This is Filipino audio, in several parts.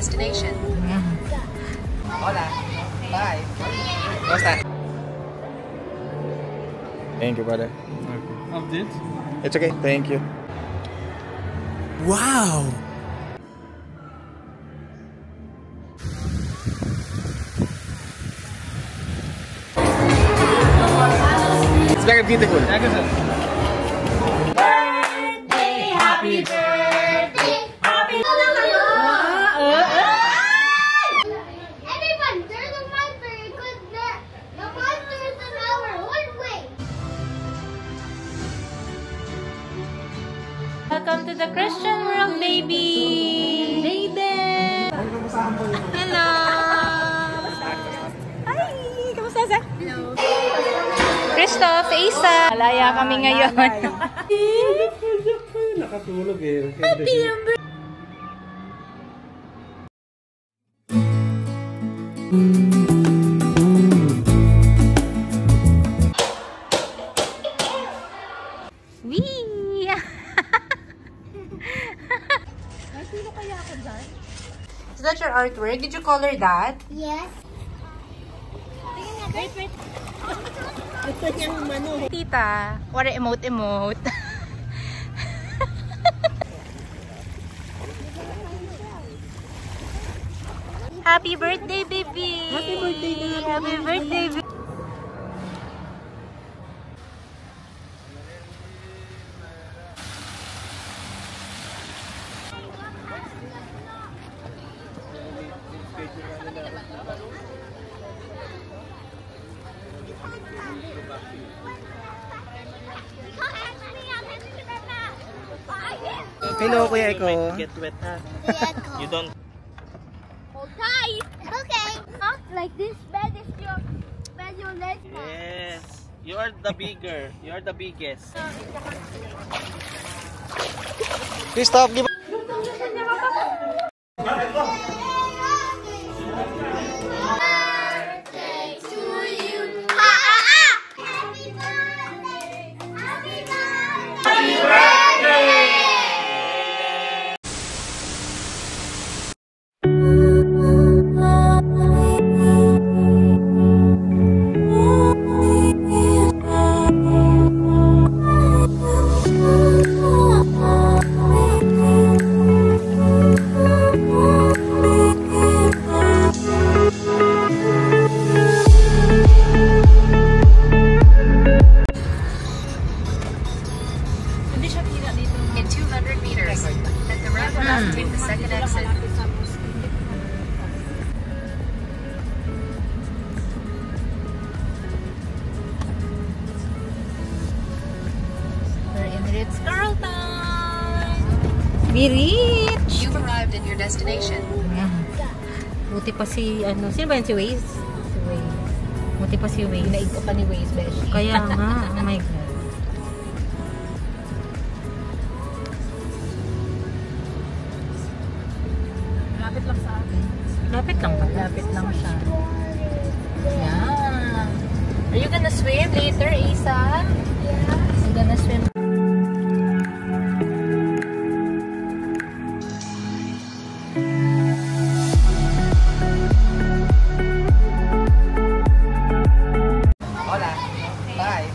destination. Hola. Bye. Basta. Thank you, brother. Update? It's okay. Thank you. Wow! It's very beautiful. Birthday, happy birthday, happy Everyone, there's a monster. The monster is in our own way. Welcome to the Christian world, baby! Hayden! Hello! Hi! Kamusta sa? Hello! Christoph, Asa! Malaya kami ngayon. Nakatulog eh. Happy birthday! Wee! Is that your artwork? Did you color that? Yes. Wait. Tita, what a emote. Happy birthday, baby! Happy birthday, baby! Happy birthday, baby! Hello, Kuya Eko. Get wet, ha? You don't. Hold tight. Okay. Huh? Like this bed is your leg. Yes. You are the bigger. You are the biggest. Christoph, give Birthday to you. Happy birthday. Happy birthday. Happy birthday. In 200 meters, at the roundabout, take the second exit. We're in Ritz-Carlton! We reach! You've arrived at your destination. Buti pa si, sino ba yun? Si Waze? Si Waze. Buti pa si Waze. Naig ka pa ni Waze, Beshi. Kaya nga, oh my God. Lapit lang sa akin. Lapit lang ba? Lapit lang siya. Yeah. Are you gonna swim later, Isa? Yeah. I'm gonna swim. Hola. Bye.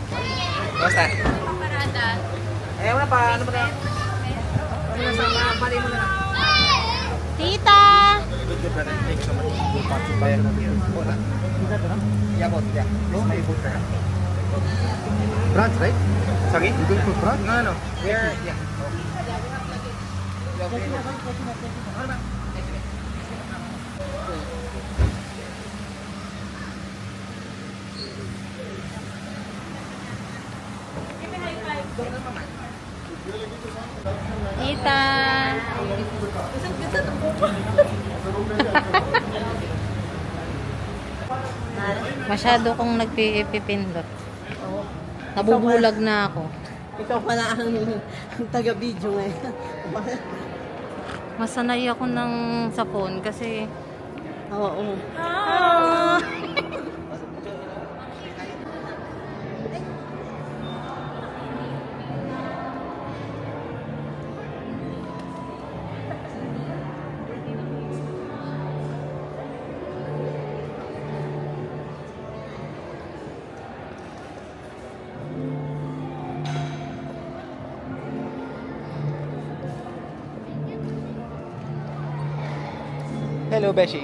Basta. Parada. Ayaw na pa. Ano ba na? Ano na sama? Bali mo na. Tita! Good, brother. Thank you so much. Bye. Hola. Yeah, both. Yeah. May both na. France, right? Sorry? You going for France? No. Where? Yeah. Tita! Masyado kong nagpipindot. Nabubulag na ako. Ikaw pala ang taga-video ngayon. Masanay ako ng sa phone kasi Oo. Hello, Beshi.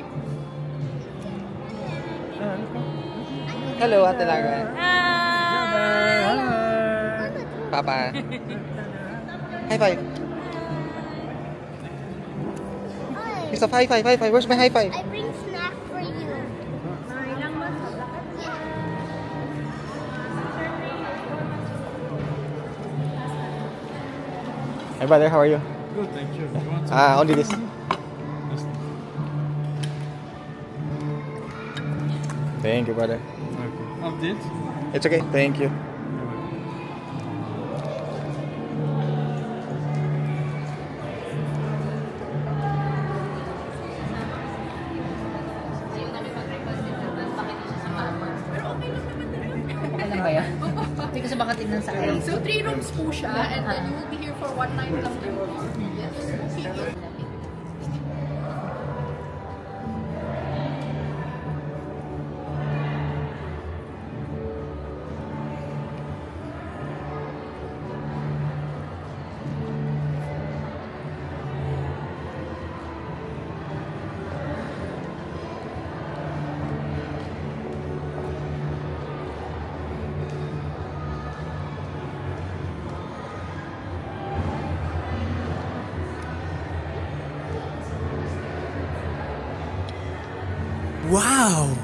Hello, Ate Lara. Papa. High five. It's a high five, high five. Where's my high five? I bring snack for you. Hey, brother, how are you? Good, thank you. You want Only this. Thank you, brother. update? It's okay. Thank you. Ano ba yan? Hindi ko sa baka tignan sa eyes. So 3 rooms po siya and then you will be here for 1 night lang din. Yes. Okay. Wow!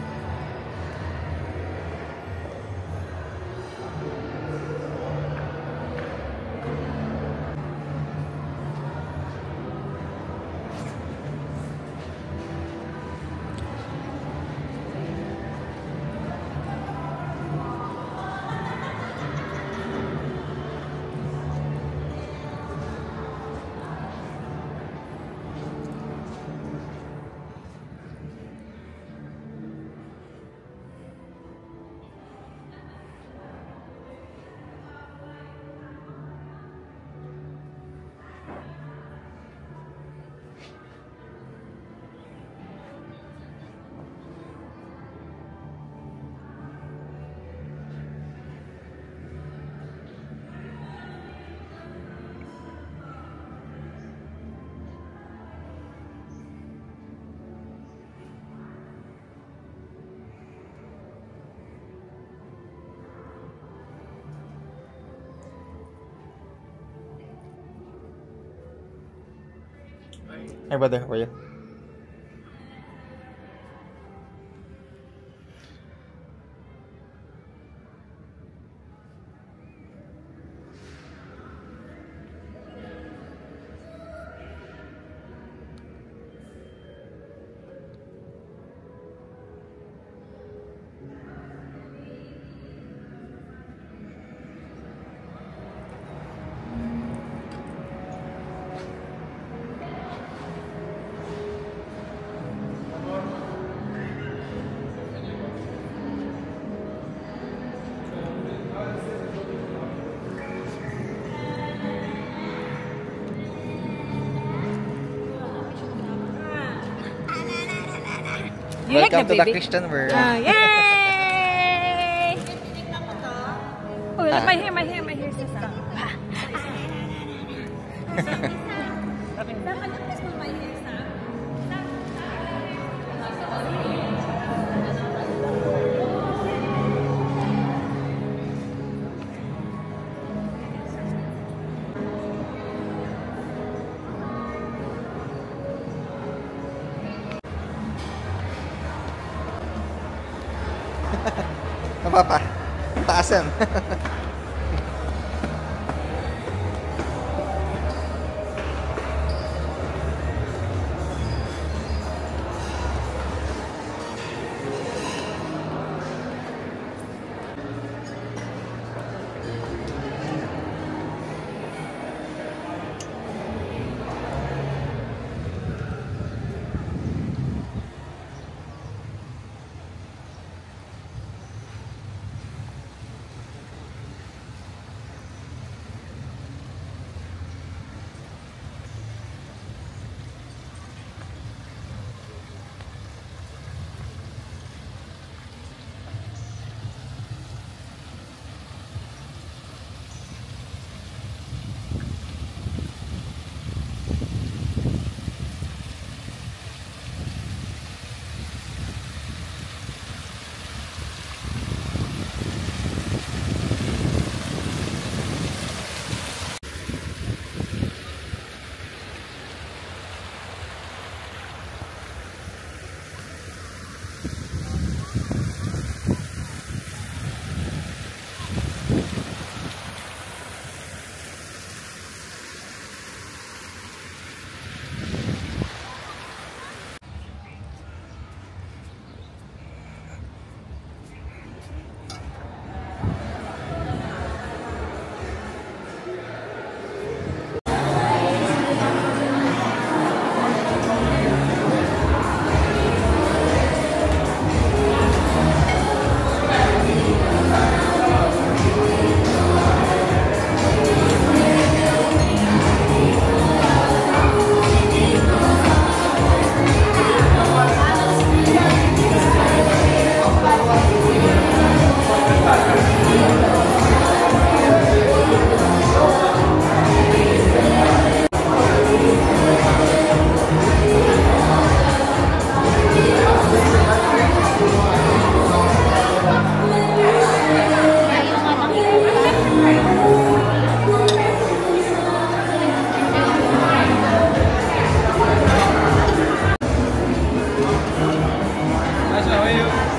Hey, brother, how are you? Welcome to the Christian world. Yay! Oh, my hair, my hair, my hair. Apa pa? Taasan.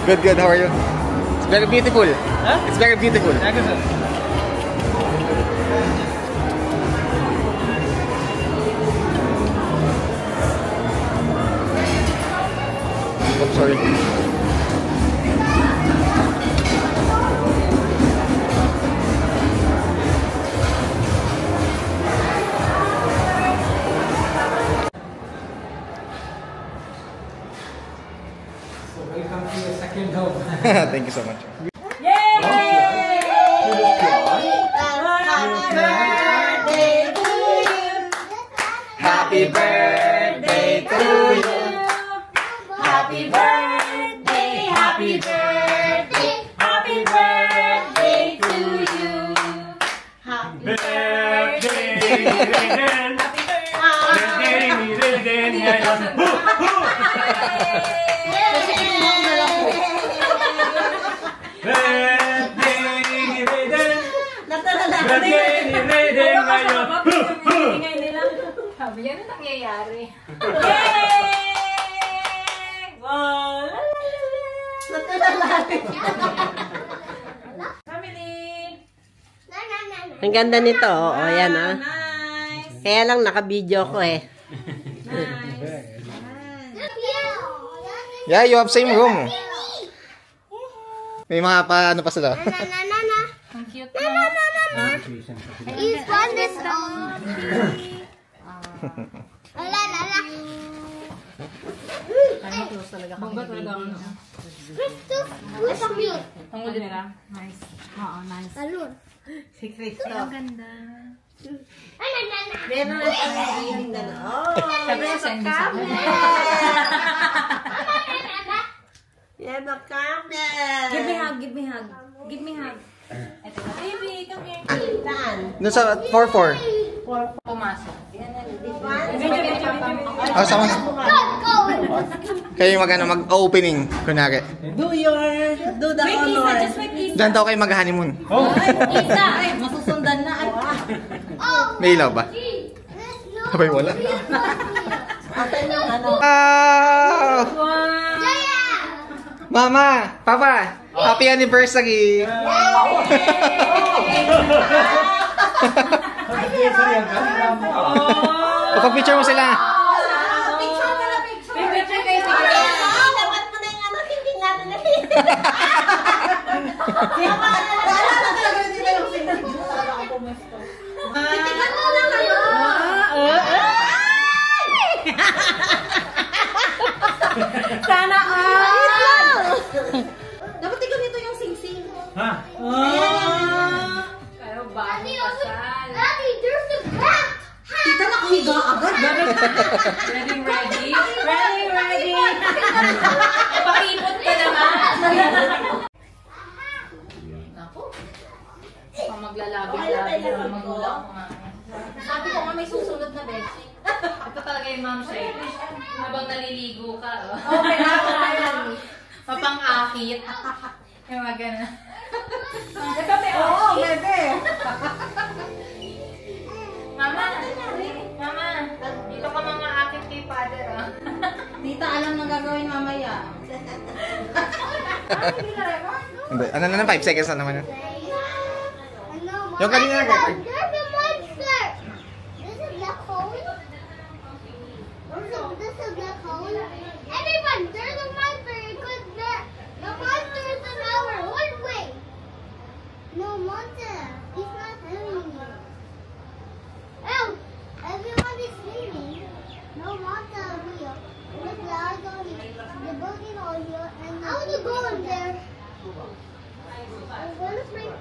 Good, good. How are you? It's very beautiful. Huh? It's very beautiful. Oh, sorry. Thank you so much. Happy birthday to you. Happy birthday, happy birthday, happy birthday to you. Happy Sabi yan na nangyayari. Ang ganda nito. O, yan ah. Kaya lang naka-video ko eh. Yeah, you have same room. May mga paano pa sila. Ang cute He's got this on. close talaga kami. Bongga talaga ang Who's cute? Ang ulit nila. Nice. Oo, nice. Balloon. Si Cristo. Ang ganda. Meron na kami reading na. Oh! Sabi na send sa akin. Yan ang camera. Give me hug, give me hug. Give me hug. Ito na. Baby, come here. Saan? Doon sa 4-4. Pumasok. Oh, sama. Kayo mag-opening, kunwari. Do the honor. Diyan daw kayo mag-honeymoon. Isa! Masusundan na. May ilaw ba? Sabay wala. Asan yung ano? Wow! Mama! Papa! Happy anniversary! Pag-picture mo sila. Picture ka na, picture. Picture kayo. Dapat mo na yung ano, hindi natin na. Titigan mo na kayo. Sana all! Dapat ikaw nito yung sing-sing. Ha? Pero bago kasal. Daddy, there's a cat. Tita, nakahiga agad. Ready, ready? Ready, ready? Pakipot ka naman. Ako? Pang maglalabing-labing ang magulang ko nga. Sabi ko nga may susunod na beshi. Ito talaga yung mom shape. Habang naliligo ka. Okay na, papang-akit. Yung mga gano'n. Oo, bebe. Mama! Mama! Dito ka mga akit kay father, ah. Tita, alam na gagawin mamaya. Hindi. Ano na 5 seconds na naman yun. Yung kanina na. There's a monster. There's a black hole. There's a black hole. Everyone, there's a monster. The monster is in our own way. No monster. He's not having me. Oh, everyone is sleeping. No monster here. The clouds on the building on here, and I want to go in there. I'm gonna bring.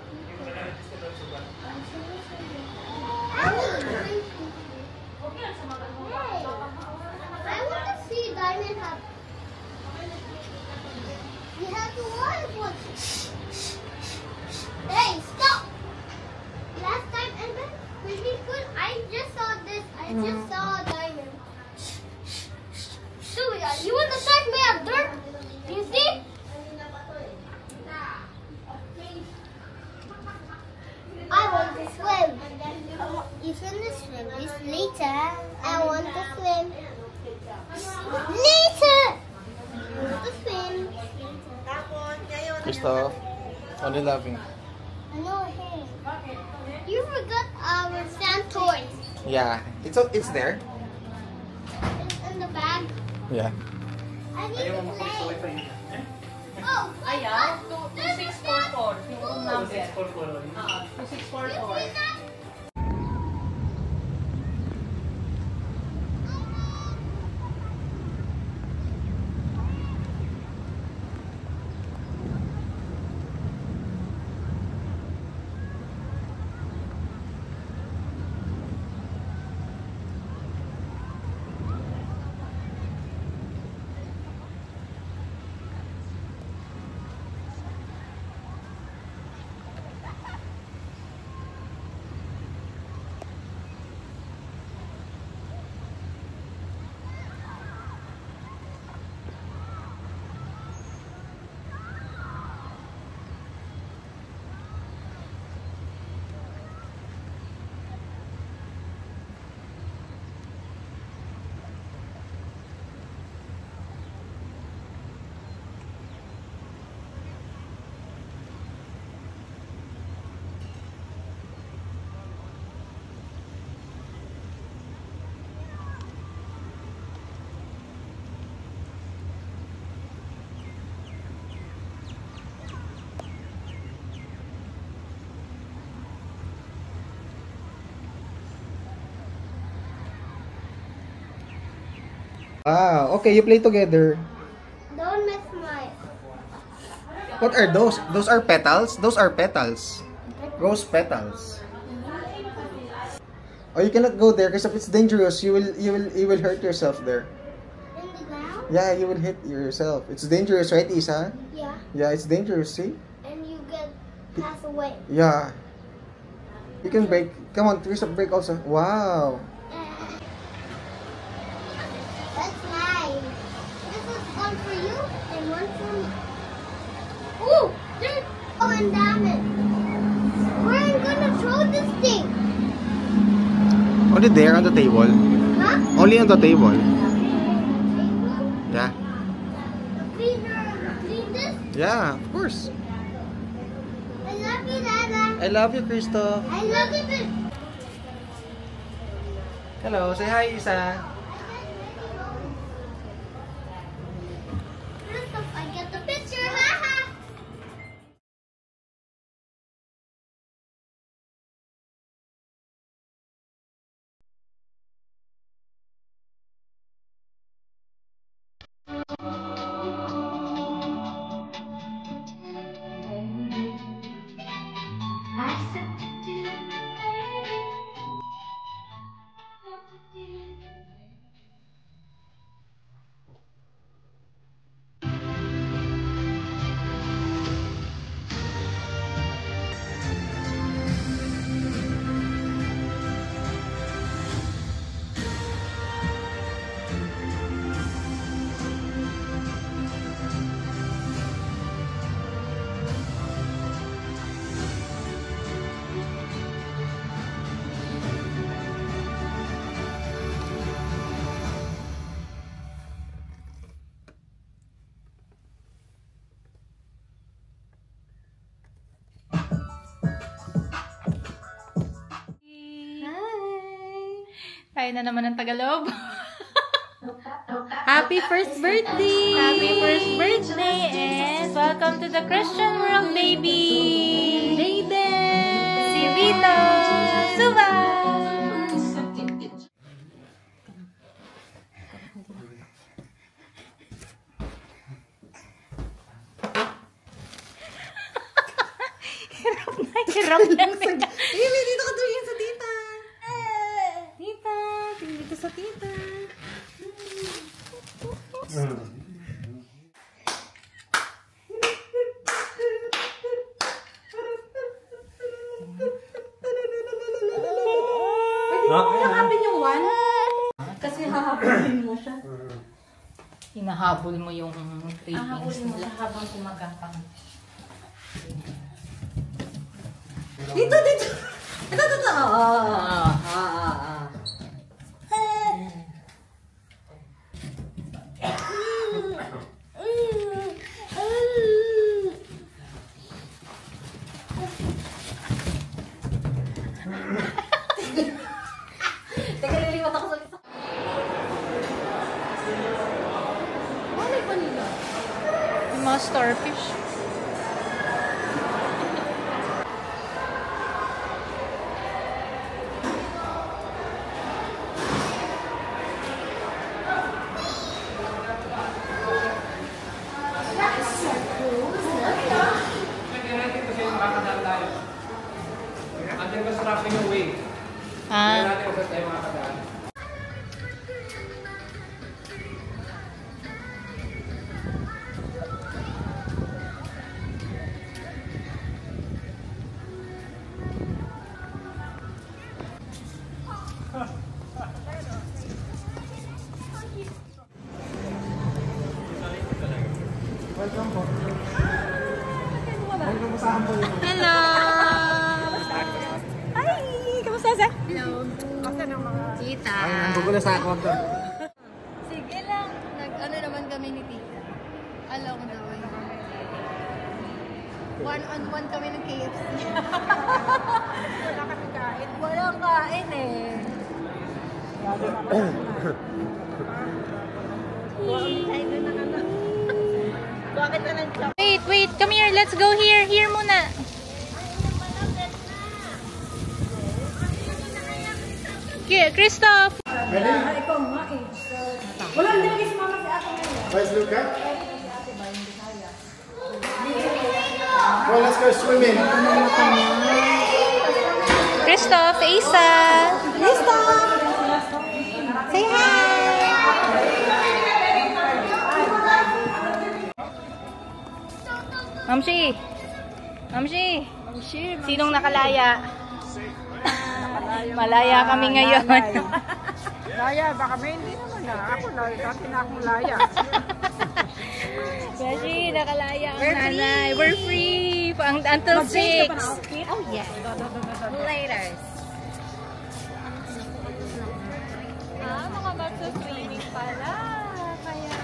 I want to see Diamond Hub. We have to watch one. Hey, stop! Last time and then pretty good. I just saw this. I just saw a diamond. So you want to start me up dirt? You see? I want to swim. You shouldn't swim. It's later. I want to swim. Later. I want to swim. Christoph, only loving. I know him. You forgot our sand toys. Yeah, it's there. It's in the bag. Yeah. I need to play. Oh, Ayaw, there's a sand. 2644. Yung number. 2644. Wow, okay, you play together. Don't miss my. What are those? Those are petals? Those are petals. Rose petals. Oh, you cannot go there because if it's dangerous, you will hurt yourself there. In the ground? Yeah, you will hit yourself. It's dangerous, right, Isa? Yeah. Yeah, it's dangerous, see? And you get passed away. Yeah. You can break. Come on, Christoph, break also. Wow. That's mine. This is one for you and one for me. Ooh, there's and damage. Where am I gonna throw this thing? Only there on the table. Huh? Only on the table. Yeah. Clean this? Yeah, of course. I love you, Dada. I love you, Christoph. I love you, too. Hello, say hi, Isa. Christoph, I get the picture. Haha. Tayo na naman ng Tagalog. Happy first birthday! Happy first birthday and welcome to the Christian world, baby! Layden! Si Vito! Suba! Hirap na. Baby, dito ka tumingin sa tita. Tita, tingin dito sa tita. Pwede mo yakapin yung one? Kasi hahabulin mo siya. Hinahabol mo yung tapings Hahabulin mo nila. siya habang kumagapang. Dito, dito. Ito, ito. may vanilla. Yung mga starfish. Hello! Hi! Kamusta sa? Hello. Kasi ng mga... Tita. Ay, nanggugulo sa counter. Sige lang. Nag-ano naman kami ni Tita. Alam mo daw. One-on-one kami ng KFC. Wala kami kain. Walang kain eh. Bakit na lang siya? Wait, come here. Let's go here. Here muna. Here, Christoph. Ready? Wala, hindi lagi sumama si ate ngayon. Let's look up. Well, let's go swimming. Christoph, Asa. Christoph! Say hi. Mamshi. Mamshi. Sinong nakalaya? Malaya kami ngayon. Laya, baka may hindi naman na. Ako laya, dati na akong laya. Mamshi, nakalaya ang nanay. We're free. Until 6. Oh, yes. Later. Mga magsa-swimming pala. Kaya...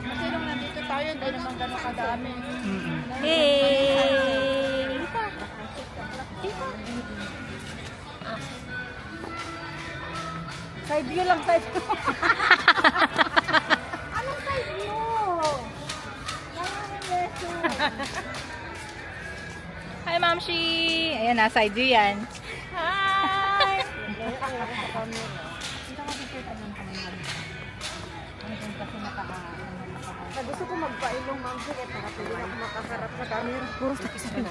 Kasi nung nandito tayo, hindi naman gano'ng kadami. Hey! Side view lang tayo. Anong side view? Hi, Mamshi! Ayan, nasa side view yan. Hi! Gusto ko magpailong, ma'am, sige, para pwede ako makaharap sa camera. Puro sa isa na.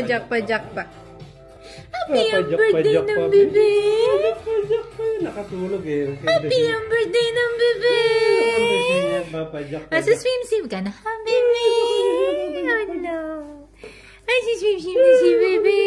Papajak pa. Happy ang birthday ng bebe! Nakatulog eh. Happy ang birthday ng bebe! Nasa swim-swim ka na, ha, bebe? Oh no! Ay, si swim-swim na si bebe!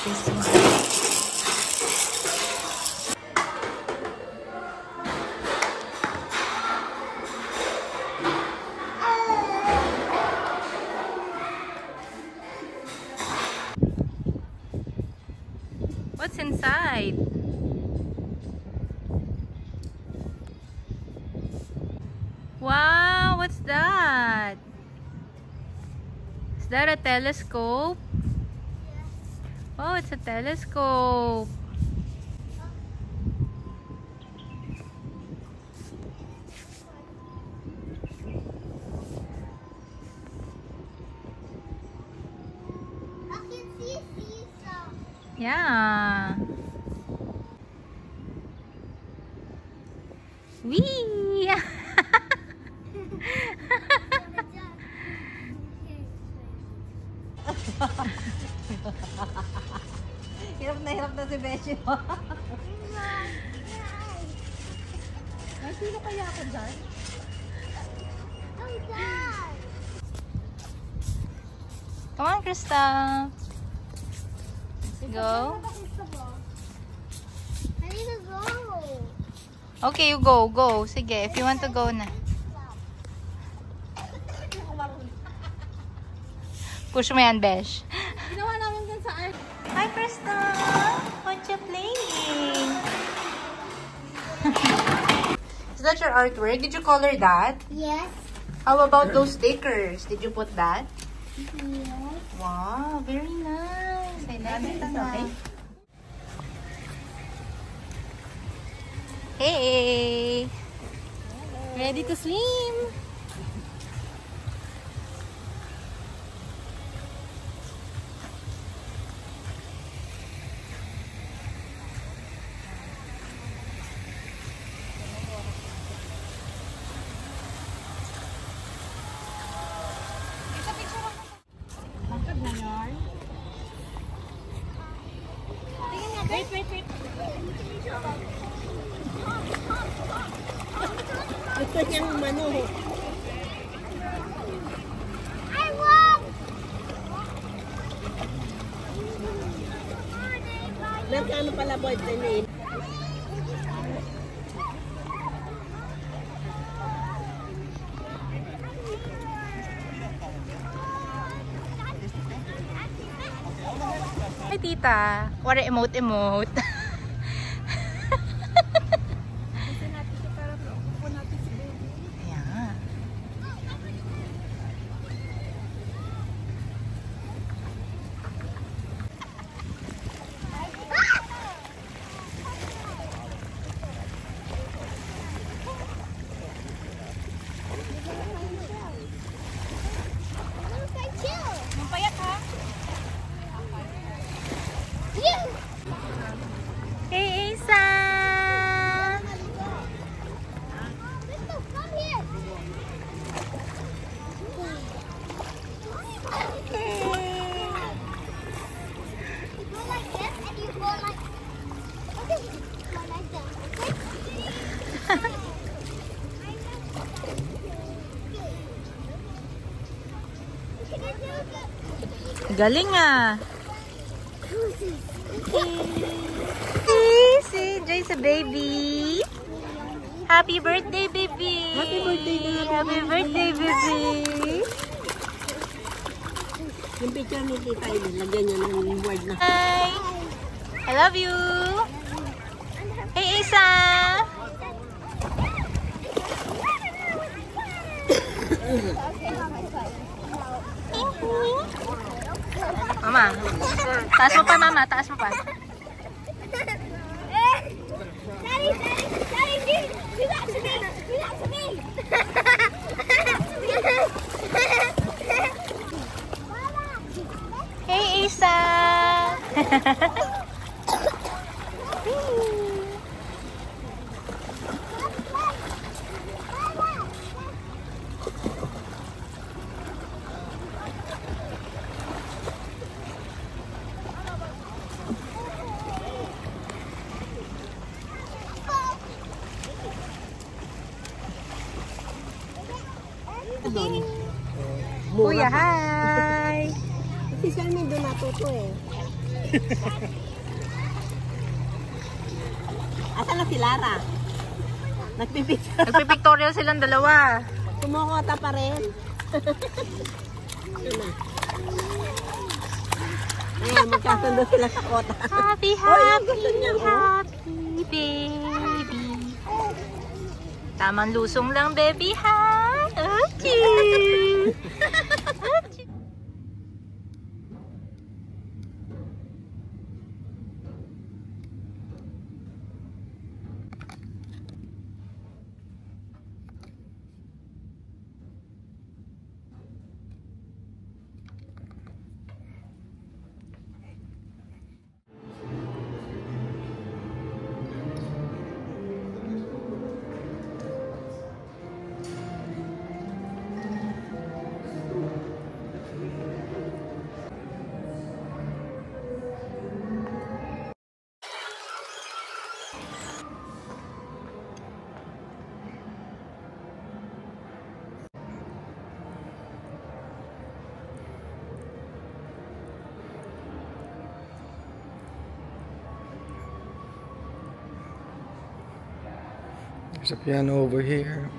this one. What's inside? Wow, what's that? Is that a telescope? Oh, it's a telescope. I can see seesaw. Yeah. Wee! Hirap na si Beshi. Ay, sino kaya ako dyan? Oh, Dad. Come on, Krista. Let's go. I need to go. Okay, you go. Go. Sige, if you want to go na. Push mo yan, Besh. Ginawa namin dun sa art. Hi, Krista. What you playing? Is that your artwork? Did you color that? Yes. How about those stickers? Did you put that? Yes. Wow, very nice. I love it. Hey! Ready to swim? Gusto niyang umano. I want. Nagkano pala boyfriend eh. Hi, tita. What a emote. Ayan. Mapayak ha? Hey, Asa! Come here. You go like this and you go like. Okay. Go like that. Okay. Galing ah! Easy! Enjoy sa baby! Happy birthday, baby! Happy birthday na. Happy birthday, baby! Yung picture ni Tita Eden, lagyan niya ng word na. Hi! I love you! Hey, Isa! Mama, taas mo pa, mama. Taas mo pa. Daddy, do that to me. Do that to me. Hey, Isa! Kuya, hi! Si Salmin doon natuto eh. Asan na si Lara? Nagpipictorial silang dalawa. Kumukota pa rin. Ayan, magkasundo sila sa kota. Happy, happy baby. Tamang lusong lang, baby, ha? Achoo! Achoo! There's a piano over here.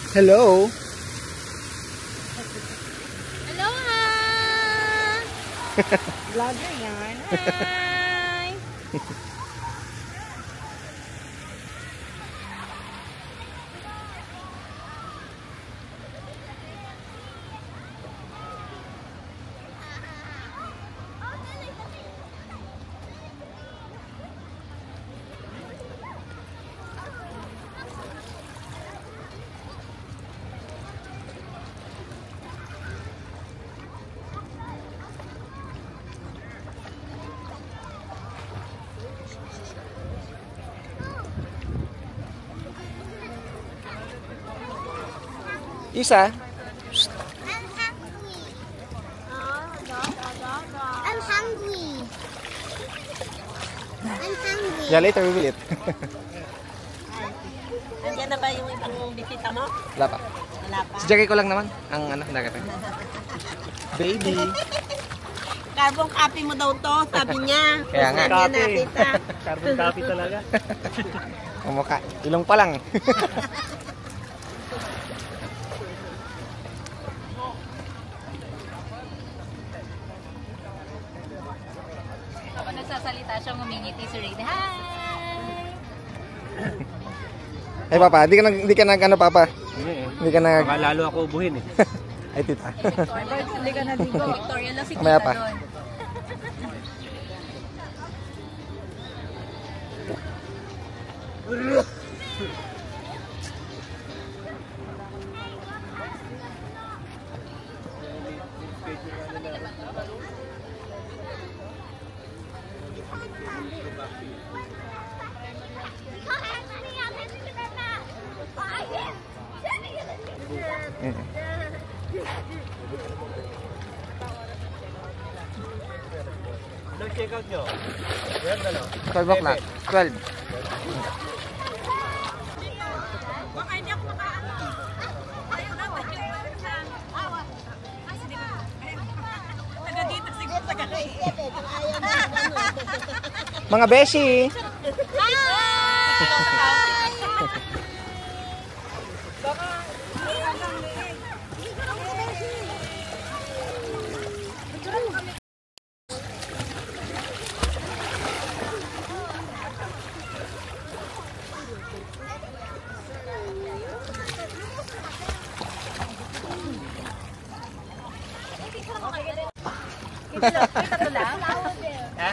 Hello. Hello, ha! Vlogger yan. Hi! Isa. I'm hungry. I'm hungry. I'm hungry. Yeah, later we will eat. Andiyan na ba yung ibang bisita mo? Wala pa. Wala pa. Si Jackie ko lang naman. Ang ano, nagkata. Baby. Carbon copy mo daw to, sabi niya. Kaya nga. Sabi niya nakita. Carbon copy talaga. Kumukha. Ilong pa lang. Kapag nagsasalita siya, ngumingiti si Rain. Hi! Ay papa, di ka nag ano papa? Hindi ka nag... Baka lalo ako ubuhin eh. Ay tita. Hindi ka naligo. Victoria lang si Mamaya Tita pa. doon. check out nyo. 12 o'clock. 12. Mga beshi!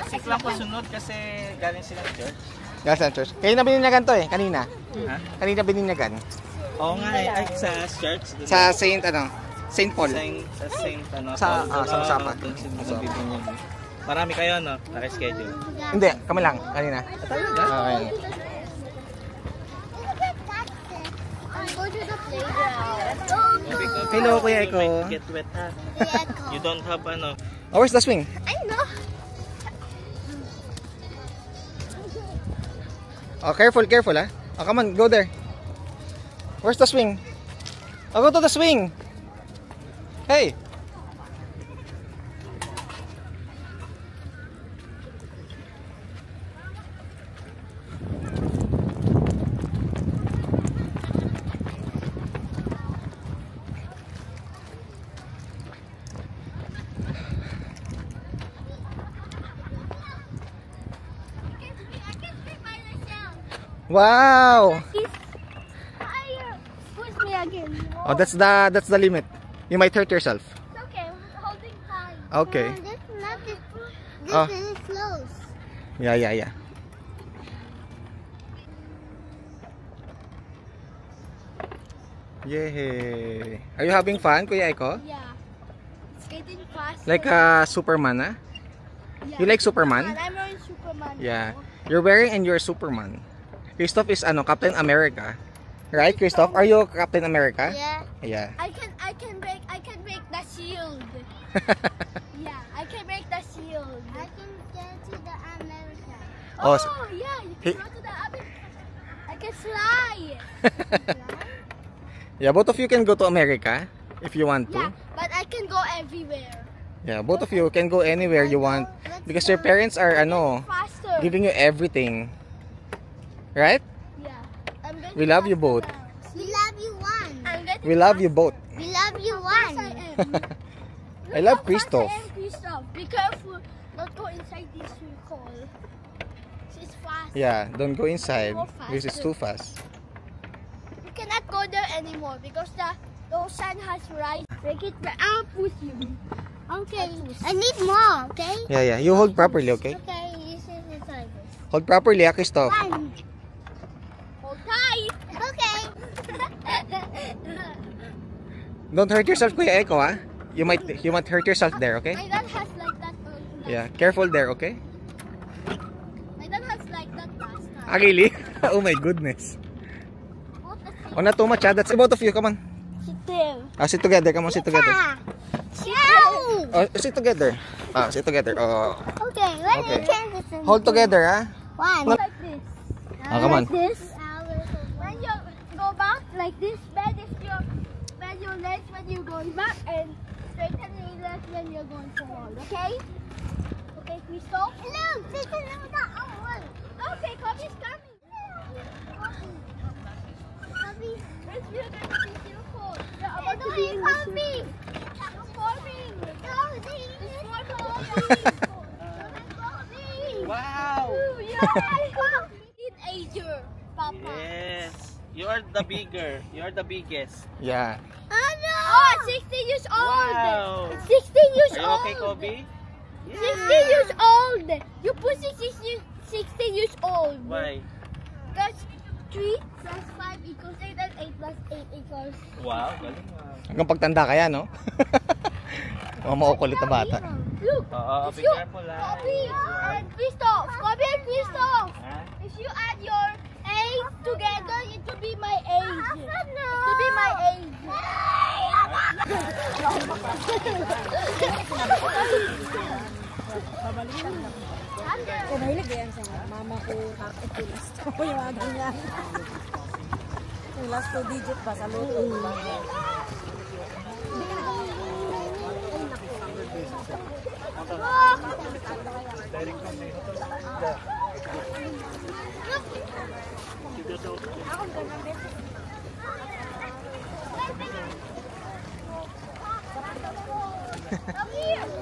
Six lang po sunod kasi galing silang church. Galing church. Kanina bininyagan to eh, kanina. Ha? Kanina bininyagan. Oo nga eh, ay sa church. Sa Saint Paul. Sa Saint Sa Usapa. Doon sila nagbibigyan. Marami kayo no, naka-schedule. Hindi, kami lang kanina. Okay. Go to the playground. Hello, Kuya Eko. You might get wet ha. You don't have ano. Oh, where's the swing? I know. Oh, careful ah. Oh, come on, go there. Where's the swing? Oh, go to the swing. Hey. Wow. Fire. Push me again. Oh, that's the limit. You might hurt yourself. It's okay. We're holding time. Okay. This is not this. This Oh. is close. Yeah. Yay. Are you having fun, Kuya Eko? Yeah. It's getting faster. Like Superman, ah? Yeah. You like Superman? I'm wearing Superman. Yeah. You're wearing and you're Superman. Christoph is Captain America. Right, Christoph? Are you Captain America? Yeah. Yeah. I can break the shield. Yeah, I can break the shield. I can get to the America. Oh, Yeah, you He- can go to the America. I can fly. Yeah, both of you can go to America if you want to. Yeah, but I can go everywhere. Yeah, both of you can go anywhere you want because your parents are Faster. giving you everything. Right? Yeah. I'm getting We love you faster both. now. We love you one. I'm getting We love you both. We love you one. I love Christoph. Christoph. Be careful. Not go inside this hole. She's fast. Yeah, don't go inside Go because it's faster. too fast. You cannot go there anymore because the ocean has rise. Break it. I'll push you. Okay. I need more. Okay. Yeah. You hold properly, okay? Okay. You sit inside this. Hold properly, Christoph. One. Hold tight. Okay. Don't hurt yourself, Kuya Eko, ah. You might hurt yourself there, okay? My dad has like that. Yeah, careful there, okay? My dad has like that last time. Ah, really? Oh my goodness. What the Oh, not too much, ah. That's both of you. Come on. Sit there. Sit together. Come on, sit together. Yeah. Oh, sit together. Sit together. Oh. Okay. Let Okay. me change this. Hold together, ah. One. No. Like this. Come on. Like this. When you go back, like this, bend your legs when you're going back, and straighten your legs when you're going forward. Okay? Okay, Christoph. Look, this is not one. Okay, Kobe's coming. Kobe, it's really going to be beautiful. You're about to be in the Kobe. Performing. No, it's more Wow! Teenager, Papa. Yes. You are the bigger. You are the biggest. Yeah. Oh no! Oh, 60 years old. Wow. 60 years Are you old. okay, Kobe? 60 years old. You pussy 60 years old. Why? Because 3 plus 5 equals 8 and 8 plus 8 equals. Wow, galing ah. Hanggang pagtanda kaya, no? Mga maukulit na bata. Look. Be You- careful ah. Kobe and Christoph. Kobe and Christoph. Ha? If you add your age together, it will be my age. It will be my age. Kung mahilig yan sa mama ko, kapit ko last ko yung mga ganyan. Yung last 2 digit pa sa luto.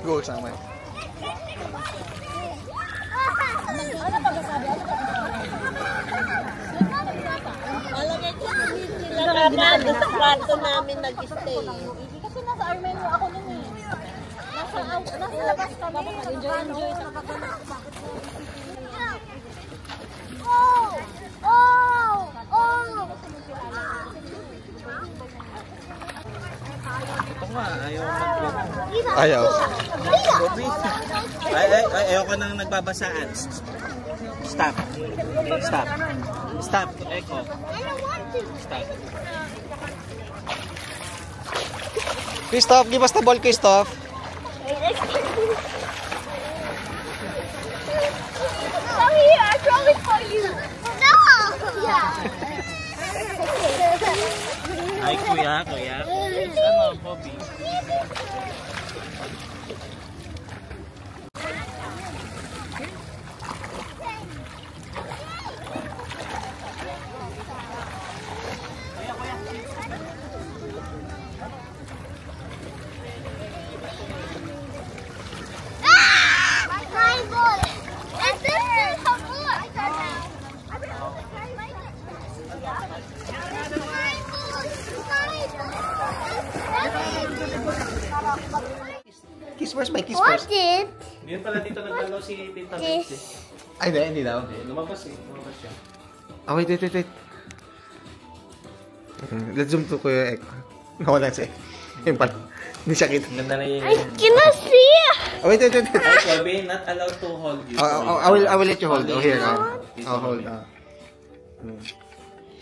Go sama. Ano pag-sabi? Sila naman sa kwarto namin nag-stay. Kasi nasa Armenia ako nun eh. Nasa labas kami. Enjoy sa kaganak. Ito nga, ayaw mag-vlog. Ayaw. Ayaw ko nang nagbabasaan. Stop. Stop. Stop. Echo. Stop. Christoph, give us the ball, Christoph. Come here, I throw it for you. No! Ay, kuya. Ano, Bobby? My ball. And this is her ball. Kiss first, kiss What first. did Ngayon pala dito nagdalaw si Tita this? Betsy. Ay, hindi daw. Lumabas siya. Ah, wait. Let's zoom to Kuya Ek. Nawala siya. Yun pala. Hindi siya kita. Ganda na yun. I cannot see. Oh, wait. Ay, Bobby, not allowed to hold you. I will let you hold. Oh, here. I'll hold.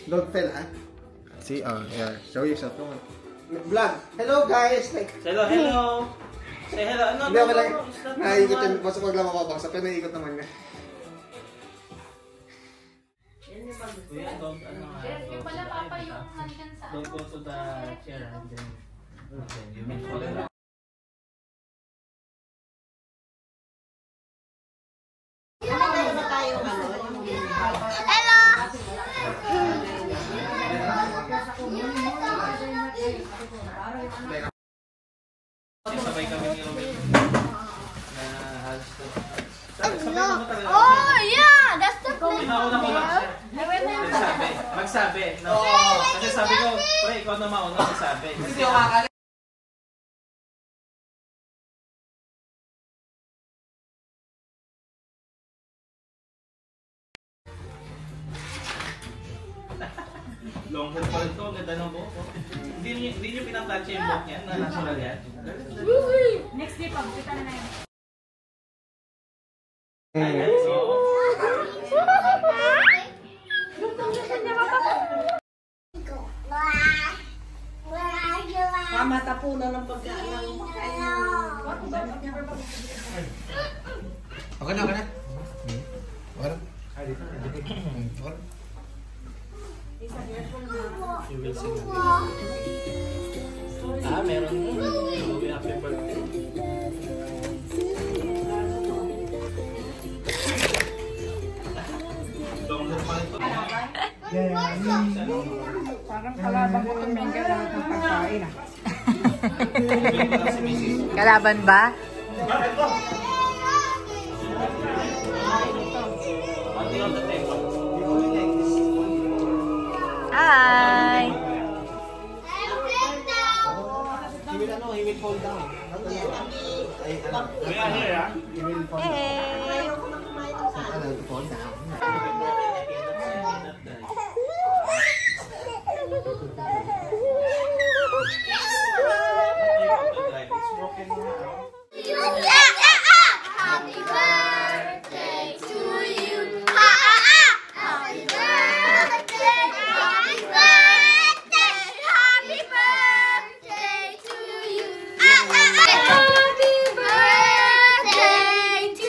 Dog fell, ah? See? Yeah. Show yourself. Come on. Vlog. Hello, guys. Like, Hello. Say hello. Ano? hindi ako lang. Naikot yun. Basta pag lang mababagsak. Pero naikot naman nga. Kuya, don't Yung pala papa yung nandyan sa don't go to the chair and then you may fall down. Hello. Sabay kami ni Romel na halos to. Sabay mo talaga. Oh yeah, that's the place. Pinauna ko lang siya. Magsabi. No. Kasi sabi ko, pre, ikaw na mauna magsabi. Hindi ako kakali. Long hair pa rin to, ganda ng buhok. Hindi nyo pinatouch yung buhok niya, na natural yan. next day pag kita na yan. Ay, so, Mamatapunan ng pagkain. Okay na. Okay na. you will sing again. Meron mo. Happy birthday. Long hair pa rin to. Parang kalaban ko itong mengga lahat ng pagkain ah. Kalaban ba? Hi! He will fall down. We are here, ah. Hey! To fall down. It's broken now. Happy birthday to you. Happy birthday. Happy birthday. Happy birthday to you. Happy birthday to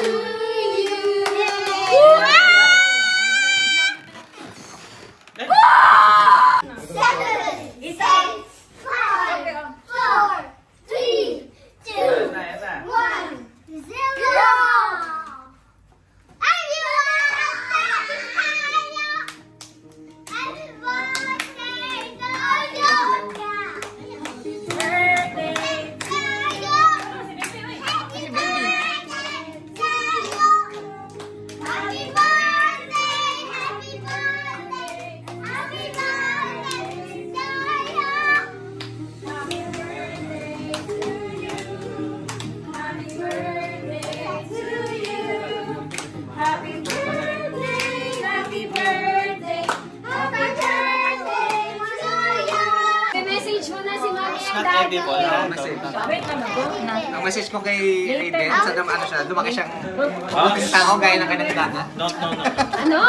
kay Dimple. Ang message ko kay Raiden, sa ano siya, lumaki siyang buting tao gaya ng kanyang dada. No. Ano?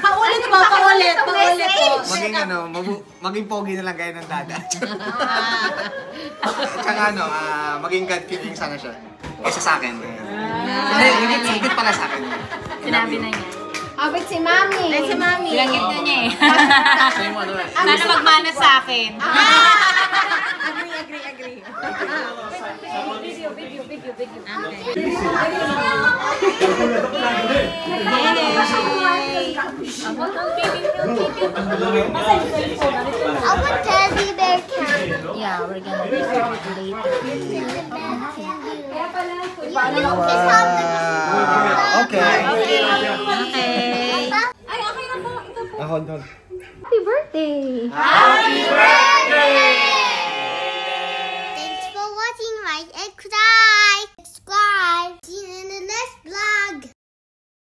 Paulit po, paulit po. Maging ano, maging pogi na lang gaya ng dada. At saka ano, maging God-fearing sana siya. Kaysa sa akin. Higit pala sa akin. Sinabi na niya. Abit si Mami. Ay, si Mami. Bilangit na niya eh. Sa'yo mo, ano eh. Sana magmana sa akin. Agree. Video. Our teddy bear can. Yeah, we're gonna do it later. Okay. Happy birthday! Happy birthday!